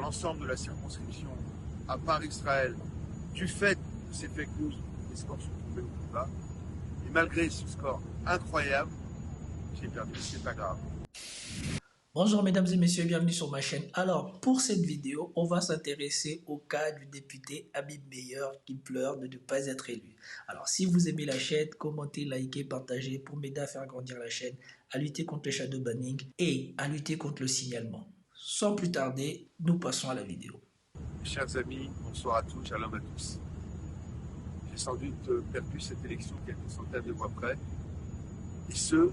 l'ensemble de la circonscription, à part Israël, du fait de ces fake news, les scores sont tombés au plus bas. Et malgré ce score incroyable, j'ai perdu, mais c'est pas grave. Bonjour mesdames et messieurs, bienvenue sur ma chaîne. Alors pour cette vidéo, on va s'intéresser au cas du député Habib Meyer qui pleure de ne pas être élu. Alors si vous aimez la chaîne, commentez, likez, partagez pour m'aider à faire grandir la chaîne, à lutter contre le shadow banning et à lutter contre le signalement. Sans plus tarder, nous passons à la vidéo. Chers amis, bonsoir à tous, shalom à tous. J'ai sans doute perdu cette élection quelques centaines de mois près, et ce,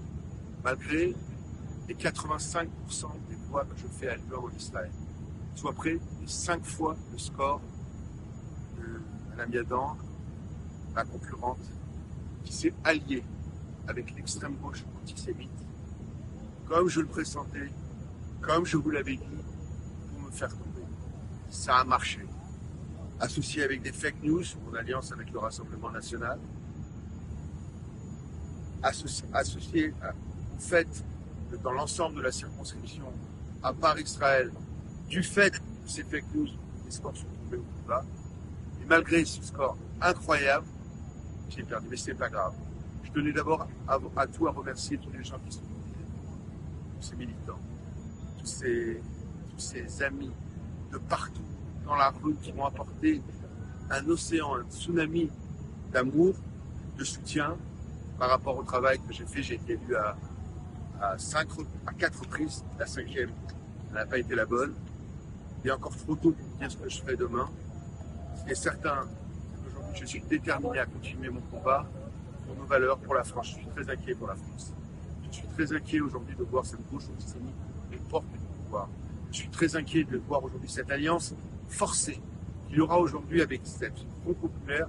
malgré les 85% des voix que je fais à Lyon en Israël, soit près de 5 fois le score de Mme Yadan, ma concurrente, qui s'est alliée avec l'extrême gauche antisémite, comme je le pressentais, comme je vous l'avais dit, pour me faire tomber. Ça a marché. Associé avec des fake news, mon alliance avec le Rassemblement national, associé au fait que dans l'ensemble de la circonscription, à part Israël, du fait de ces fake news, les scores sont tombés au plus bas. Et malgré ce score incroyable, j'ai perdu, mais c'est pas grave. Je tenais d'abord à remercier tous les gens qui sont mobilisés, tous ces militants, tous ces amis de partout dans la rue qui m'ont apporté un océan, un tsunami d'amour, de soutien par rapport au travail que j'ai fait. J'ai été élu à 4 reprises. La 5e n'a pas été la bonne. Il est encore trop tôt pour dire ce que je ferai demain. Ce qui est certain, aujourd'hui, je suis déterminé à continuer mon combat pour nos valeurs, pour la France. Je suis très inquiet pour la France. Je suis très inquiet aujourd'hui de voir cette gauche antisémite les portes du pouvoir. Je suis très inquiet de voir aujourd'hui cette alliance forcée qu'il y aura aujourd'hui avec cette Front populaire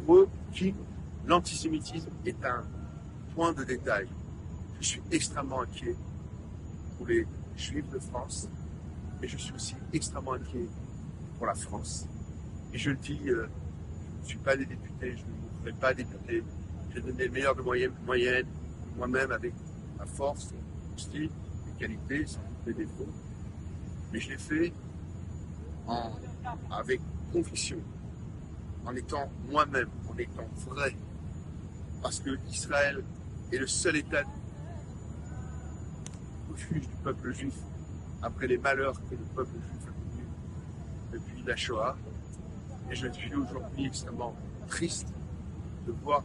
pour qui l'antisémitisme est un point de détail. Je suis extrêmement inquiet pour les Juifs de France, mais je suis aussi extrêmement inquiet pour la France. Et je le dis, je ne suis pas des députés, je ne montrerai pas député. J'ai donné le meilleur de moyenne, moi-même avec ma force, mon style, mes qualités, sans doute mes défauts. Mais je l'ai fait avec conviction, en étant moi-même, en étant vrai. Parce que Israël est le seul État refuge du peuple juif après les malheurs que le peuple juif a connus depuis la Shoah. Et je suis aujourd'hui extrêmement triste de voir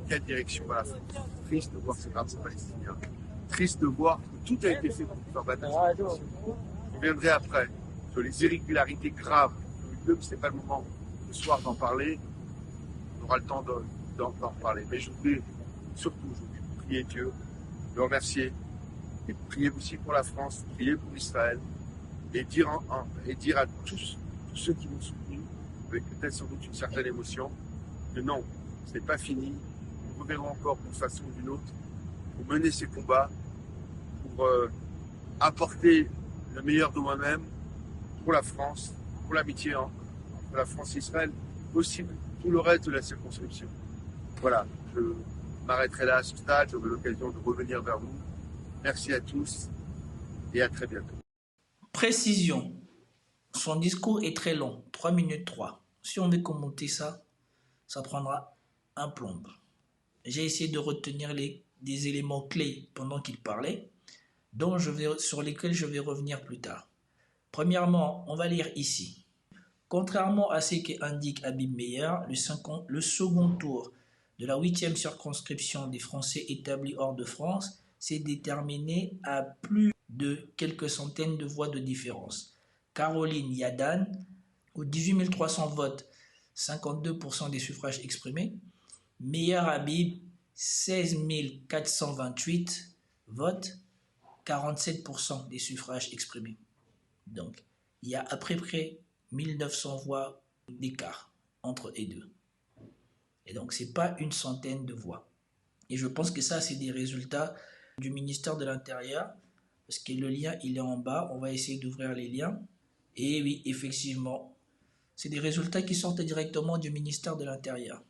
quelle direction va la France. Triste de voir ces drapeaux palestiniens. Triste de voir que tout a été fait pour faire battre la situation. Je reviendrai après sur les irrégularités graves. Ce n'est pas le moment ce soir d'en parler. On aura le temps d'en parler. Mais je voulais surtout aujourd'hui prier Dieu, le remercier et prier aussi pour la France, prier pour Israël et dire à tous ceux qui m'ont soutenu, avec peut-être sans doute une certaine émotion, que non, ce n'est pas fini. Nous reverrons encore d'une façon ou d'une autre pour mener ces combats, pour apporter le meilleur de moi-même pour la France, pour l'amitié entre la France et Israël, aussi tout le reste de la circonscription. Voilà, je m'arrêterai là à ce stade, j'aurai l'occasion de revenir vers vous. Merci à tous et à très bientôt. Précision, son discours est très long, 3 minutes 3. Si on veut commenter ça, ça prendra un plomb. J'ai essayé de retenir des éléments clés pendant qu'il parlait, sur lesquels je vais revenir plus tard. Premièrement, on va lire ici. Contrairement à ce qu'indique Habib Meyer, le second tour de la 8e circonscription des Français établis hors de France s'est déterminé à plus de quelques centaines de voix de différence. Caroline Yadan, aux 18 300 votes, 52% des suffrages exprimés. Meyer Habib, 16 428 votes, 47% des suffrages exprimés. Donc, il y a à peu près 1900 voix d'écart entre les deux. Et donc, ce n'est pas une centaine de voix. Et je pense que ça, c'est des résultats du ministère de l'Intérieur, parce que le lien, il est en bas. On va essayer d'ouvrir les liens. Et oui, effectivement, c'est des résultats qui sortent directement du ministère de l'Intérieur.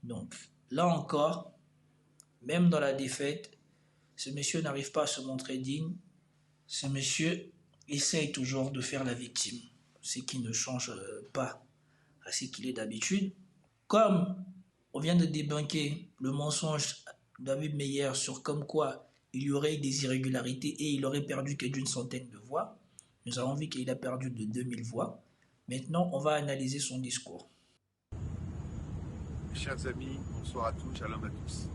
Donc, là encore, même dans la défaite, ce monsieur n'arrive pas à se montrer digne. Ce monsieur essaye toujours de faire la victime, ce qui ne change pas à ce qu'il est d'habitude. Comme on vient de débunker le mensonge d'Habib Meyer sur comme quoi il y aurait des irrégularités et il aurait perdu que d'une centaine de voix, nous avons vu qu'il a perdu de 2000 voix. Maintenant, on va analyser son discours. Chers amis, bonsoir à tous, shalom à tous.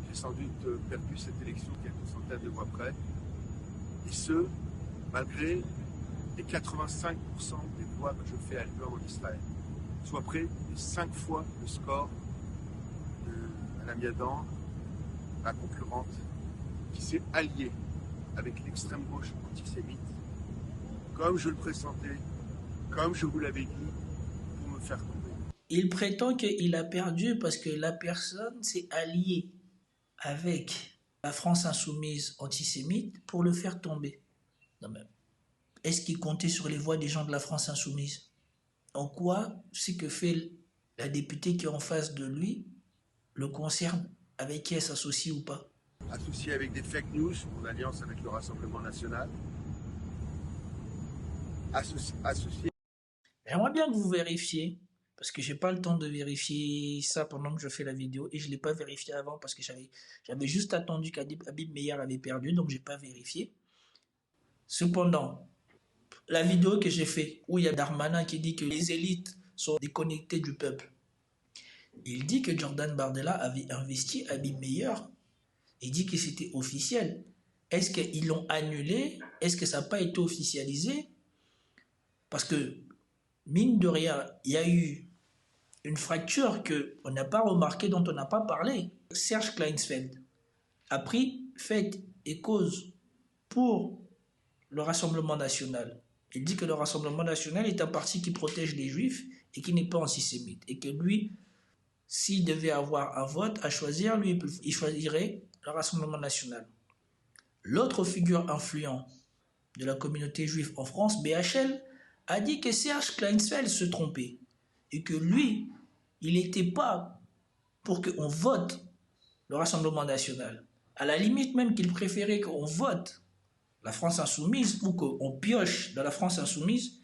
J'ai sans doute perdu cette élection quelques centaines de voix près, et ce, malgré les 85% des voix que je fais à l'heure en Israël, soit près de 5 fois le score de Mme Yadan, ma concurrente, qui s'est alliée avec l'extrême gauche antisémite, comme je le pressentais, comme je vous l'avais dit, pour me faire tomber. Il prétend qu'il a perdu parce que la personne s'est alliée avec la France insoumise antisémite pour le faire tomber. Non mais, est-ce qu'il comptait sur les voix des gens de la France insoumise? En quoi ce que fait la députée qui est en face de lui le concerne, avec qui elle s'associe ou pas? Associé avec des fake news, en alliance avec le Rassemblement national. Associé. J'aimerais bien que vous vérifiez, parce que j'ai pas le temps de vérifier ça pendant que je fais la vidéo, et je l'ai pas vérifié avant parce que j'avais juste attendu qu'Habib Meyer avait perdu, donc j'ai pas vérifié. Cependant, la vidéo que j'ai fait, où il y a Darmanin qui dit que les élites sont déconnectées du peuple, il dit que Jordan Bardella avait investi Habib Meyer. Il dit que c'était officiel. Est-ce qu'ils l'ont annulé? Est-ce que ça n'a pas été officialisé? Parce que, mine de rien, il y a eu une fracture qu'on n'a pas remarquée, dont on n'a pas parlé. Serge Kleinsfeld a pris fait et cause pour le Rassemblement national. Il dit que le Rassemblement national est un parti qui protège les Juifs et qui n'est pas antisémite. Et que lui, s'il devait avoir un vote à choisir, lui, il choisirait le Rassemblement national. L'autre figure influente de la communauté juive en France, BHL, a dit que Serge Kleinsfeld se trompait et que lui, il n'était pas pour qu'on vote le Rassemblement national. À la limite même qu'il préférait qu'on vote la France insoumise ou qu'on pioche dans la France insoumise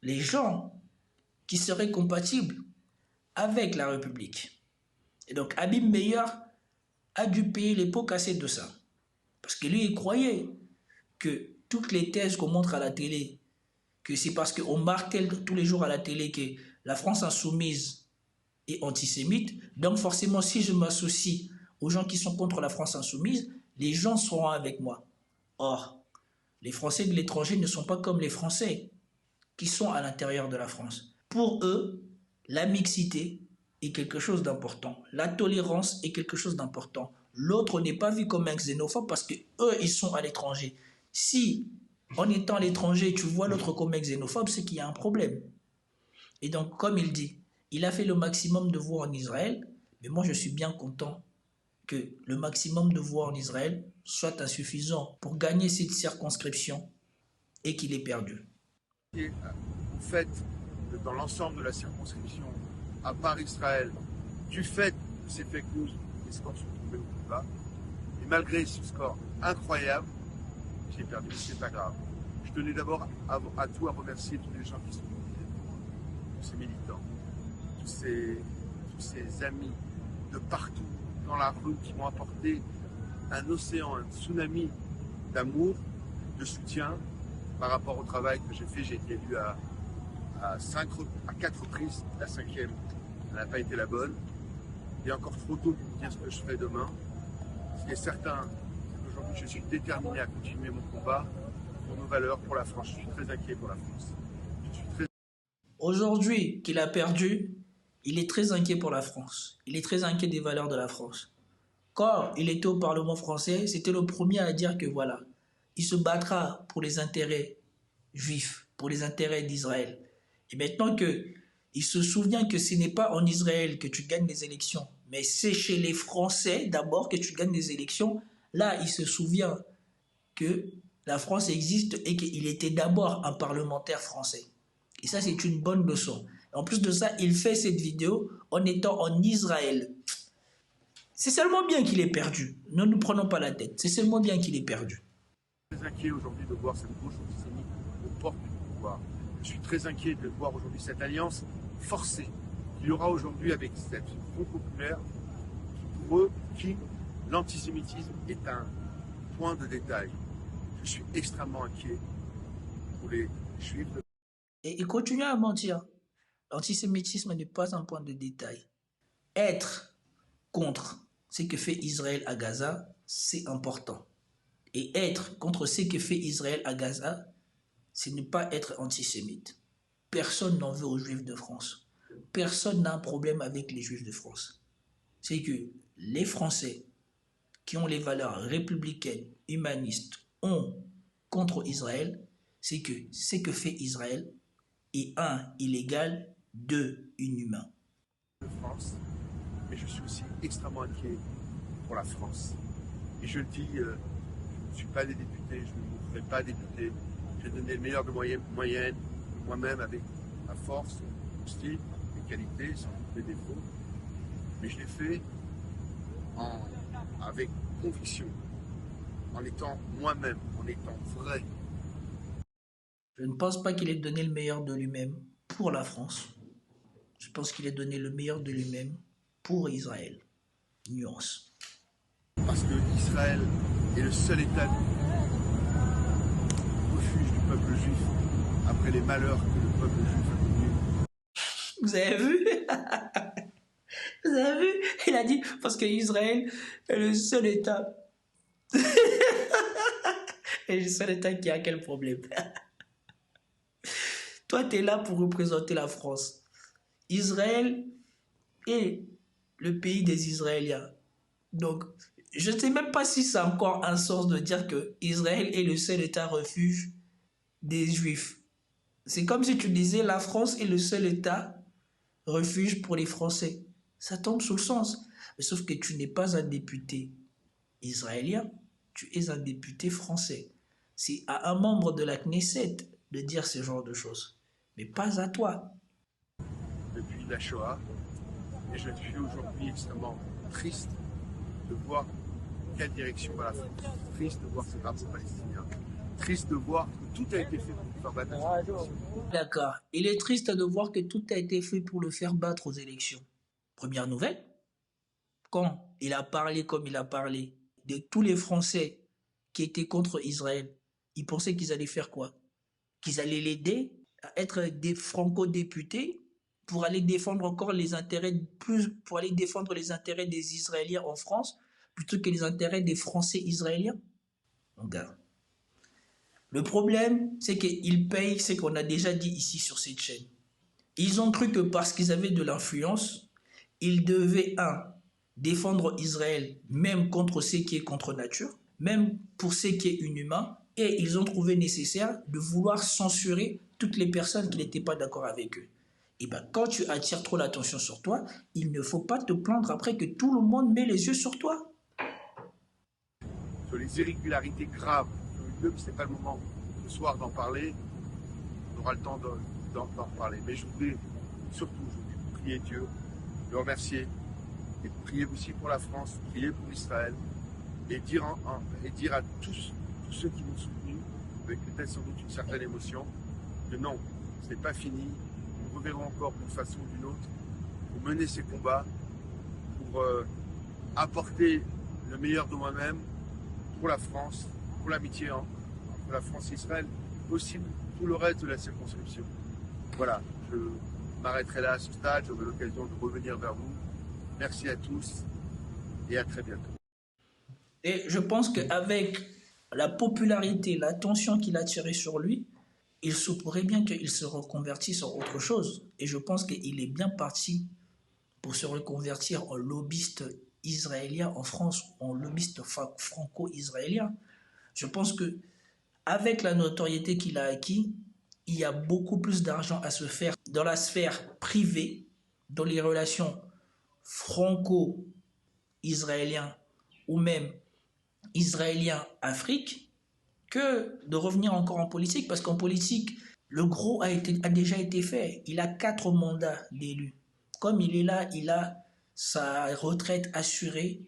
les gens qui seraient compatibles avec la République. Et donc Habib Meyer a dû payer les pots cassés de ça. Parce que lui, il croyait que toutes les thèses qu'on montre à la télé, que c'est parce qu'on martèle tous les jours à la télé que la France insoumise est antisémite, donc forcément, si je m'associe aux gens qui sont contre la France insoumise, les gens seront avec moi. Or, les Français de l'étranger ne sont pas comme les Français qui sont à l'intérieur de la France. Pour eux, la mixité est quelque chose d'important. La tolérance est quelque chose d'important. L'autre n'est pas vu comme un xénophobe parce qu'eux, ils sont à l'étranger. Si, en étant à l'étranger, tu vois l'autre comme un xénophobe, c'est qu'il y a un problème. Et donc, comme il dit, il a fait le maximum de voix en Israël, mais moi, je suis bien content que le maximum de voix en Israël soit insuffisant pour gagner cette circonscription et qu'il ait perdu. Au fait que dans l'ensemble de la circonscription, à part Israël, du fait de ces fake news, les scores sont tombés au plus bas. Et malgré ce score incroyable, j'ai perdu, mais c'est pas grave. Je tenais d'abord à remercier tous les gens qui sont mobilisés pour moi, tous ces militants, tous ces amis de partout dans la rue qui m'ont apporté un océan, un tsunami d'amour, de soutien par rapport au travail que j'ai fait. J'ai été élu à 4 reprises. La 5e, elle n'a pas été la bonne. Il est encore trop tôt pour vous dire ce que je ferai demain. Ce qui est certain, c'est qu'aujourd'hui, je suis déterminé à continuer mon combat pour nos valeurs, pour la France. Je suis très inquiet pour la France. Aujourd'hui qu'il a perdu, il est très inquiet pour la France. Il est très inquiet des valeurs de la France. Quand il était au Parlement français, c'était le premier à dire que voilà, il se battra pour les intérêts juifs, pour les intérêts d'Israël. Et maintenant qu'il se souvient que ce n'est pas en Israël que tu gagnes les élections, mais c'est chez les Français d'abord que tu gagnes les élections, là il se souvient que la France existe et qu'il était d'abord un parlementaire français. Et ça, c'est une bonne leçon. En plus de ça, il fait cette vidéo en étant en Israël. C'est seulement bien qu'il ait perdu. Ne nous prenons pas la tête. C'est seulement bien qu'il ait perdu. Très très inquiet aujourd'hui de voir cette gauche antisémite aux portes du pouvoir. Je suis très inquiet de voir aujourd'hui cette alliance forcée qu'il y aura aujourd'hui avec cette Front populaire qui, pour eux, l'antisémitisme est un point de détail. Je suis extrêmement inquiet pour les Juifs. Et il continue à mentir. L'antisémitisme n'est pas un point de détail. Être contre ce que fait Israël à Gaza, c'est important. Et être contre ce que fait Israël à Gaza, c'est ne pas être antisémite. Personne n'en veut aux Juifs de France. Personne n'a un problème avec les Juifs de France. C'est que les Français qui ont les valeurs républicaines, humanistes, ont contre Israël, c'est que ce que fait Israël est 1, illégal, 2, inhumain. De France, mais je suis aussi extrêmement inquiet pour la France. Et je le dis, je ne suis pas des députés, je ne me ferai pas député. J'ai donné le meilleur de moyenne, moi-même avec ma force, mon style, mes qualités, sans doute mes défauts. Mais je l'ai fait avec conviction, en étant moi-même, en étant vrai. Je ne pense pas qu'il ait donné le meilleur de lui-même pour la France. Je pense qu'il ait donné le meilleur de lui-même pour Israël. Nuance. Parce que Israël est le seul État refuge du peuple juif après les malheurs que le peuple juif a connus. Vous avez vu? Vous avez vu? Il a dit parce que Israël est le seul État. Et le seul État qui a quel problème? Toi, tu es là pour représenter la France. Israël est le pays des Israéliens. Donc, je ne sais même pas si c'est encore un sens de dire que Israël est le seul État refuge des Juifs. C'est comme si tu disais la France est le seul État refuge pour les Français. Ça tombe sous le sens. Mais sauf que tu n'es pas un député israélien, tu es un député français. C'est à un membre de la Knesset de dire ce genre de choses, mais pas à toi. Depuis la Shoah, et je suis aujourd'hui extrêmement triste de voir quelle direction va la France. Triste de voir ces drapeaux palestiniens. Triste de voir que tout a été fait pour faire battre aux élections. D'accord. Il est triste de voir que tout a été fait pour le faire battre aux élections. Première nouvelle, quand il a parlé comme il a parlé de tous les Français qui étaient contre Israël, ils pensaient qu'ils allaient faire quoi? Qu'ils allaient l'aider à être des franco-députés pour aller défendre encore les intérêts, pour aller défendre les intérêts des Israéliens en France plutôt que les intérêts des Français israéliens. Regarde. Le problème, c'est qu'ils payent ce qu'on a déjà dit ici sur cette chaîne. Ils ont cru que parce qu'ils avaient de l'influence, ils devaient, défendre Israël, même contre ce qui est contre nature, même pour ce qui est inhumain, et ils ont trouvé nécessaire de vouloir censurer toutes les personnes qui n'étaient pas d'accord avec eux. Et bien, quand tu attires trop l'attention sur toi, il ne faut pas te plaindre après que tout le monde met les yeux sur toi. Sur les irrégularités graves, ce n'est pas le moment ce soir d'en parler, on aura le temps d'en parler. Mais je voudrais surtout aujourd'hui prier Dieu, le remercier, et prier aussi pour la France, prier pour Israël, et dire à tous ceux qui m'ont soutenu, avec peut-être sans doute une certaine émotion, que non, ce n'est pas fini, nous reverrons encore d'une façon ou d'une autre, pour mener ces combats, pour apporter le meilleur de moi-même, pour la France, pour l'amitié entre la France et Israël, aussi tout le reste de la circonscription. Voilà, je m'arrêterai là à ce stade, j'aurai l'occasion de revenir vers vous. Merci à tous et à très bientôt. Et je pense qu'avec la popularité, l'attention qu'il a tirée sur lui, il se pourrait bien qu'il se reconvertisse en autre chose. Et je pense qu'il est bien parti pour se reconvertir en lobbyiste israélien en France, en lobbyiste franco-israélien. Je pense que avec la notoriété qu'il a acquis, il y a beaucoup plus d'argent à se faire dans la sphère privée, dans les relations franco-israéliens ou même israélien-Afrique, que de revenir encore en politique, parce qu'en politique, le gros a déjà été fait. Il a 4 mandats d'élu. Comme il est là, il a sa retraite assurée,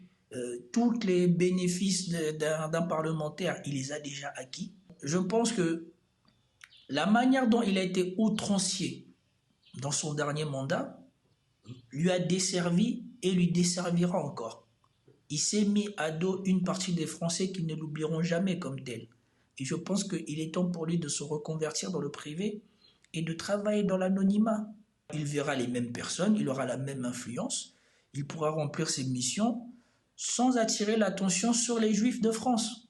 tous les bénéfices d'un parlementaire, il les a déjà acquis. Je pense que la manière dont il a été outrancier dans son dernier mandat lui a desservi et lui desservira encore. Il s'est mis à dos une partie des Français qui ne l'oublieront jamais comme tel. Et je pense qu'il est temps pour lui de se reconvertir dans le privé et de travailler dans l'anonymat. Il verra les mêmes personnes, il aura la même influence, il pourra remplir ses missions sans attirer l'attention sur les Juifs de France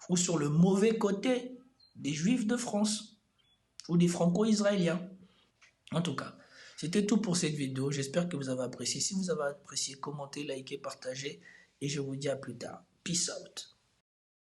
ou sur le mauvais côté des Juifs de France ou des Franco-Israéliens. En tout cas, c'était tout pour cette vidéo. J'espère que vous avez apprécié. Si vous avez apprécié, commentez, likez, partagez et je vous dis à plus tard. Peace out.